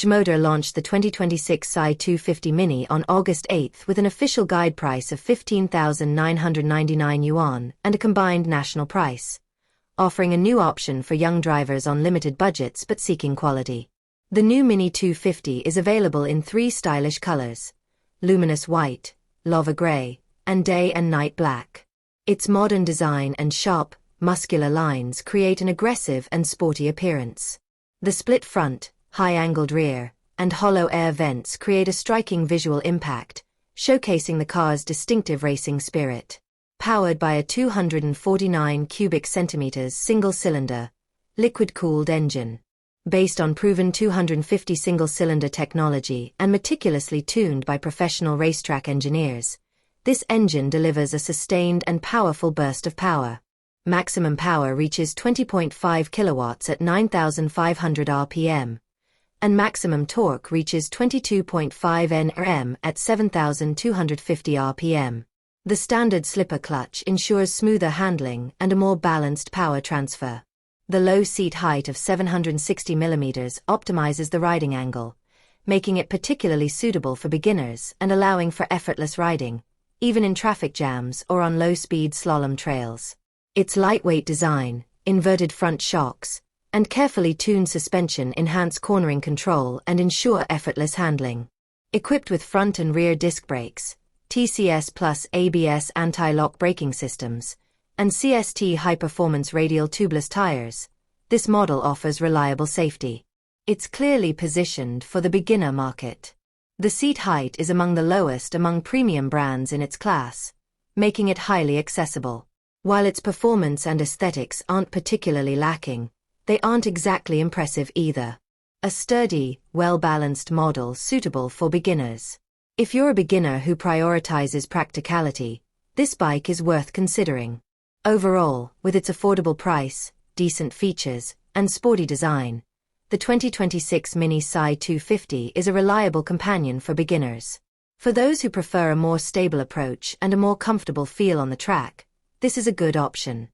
QJMotor launched the 2026 Psy 250 Mini on August 8 with an official guide price of 15,999 yuan and a combined national price, offering a new option for young drivers on limited budgets but seeking quality. The new Mini 250 is available in 3 stylish colors: Luminous White, Lava Grey, and Day and Night Black. Its modern design and sharp, muscular lines create an aggressive and sporty appearance. The split front, high-angled rear, and hollow air vents create a striking visual impact, showcasing the car's distinctive racing spirit. Powered by a 249 cubic centimeters single-cylinder, liquid-cooled engine. Based on proven 250 single-cylinder technology and meticulously tuned by professional racetrack engineers, this engine delivers a sustained and powerful burst of power. Maximum power reaches 20.5 kilowatts at 9,500 RPM, and maximum torque reaches 22.5 Nm at 7,250 RPM. The standard slipper clutch ensures smoother handling and a more balanced power transfer. The low seat height of 760 mm optimizes the riding angle, making it particularly suitable for beginners and allowing for effortless riding, even in traffic jams or on low-speed slalom trails. Its lightweight design, inverted front shocks, and carefully tuned suspension enhance cornering control and ensure effortless handling. Equipped with front and rear disc brakes, TCS Plus ABS anti-lock braking systems, and CST high-performance radial tubeless tires, this model offers reliable safety. It's clearly positioned for the beginner market. The seat height is among the lowest among premium brands in its class, making it highly accessible. While its performance and aesthetics aren't particularly lacking, they aren't exactly impressive either. A sturdy, well-balanced model suitable for beginners. If you're a beginner who prioritizes practicality, this bike is worth considering. Overall, with its affordable price, decent features, and sporty design, the 2026 Mini Psy 250 is a reliable companion for beginners. For those who prefer a more stable approach and a more comfortable feel on the track, this is a good option.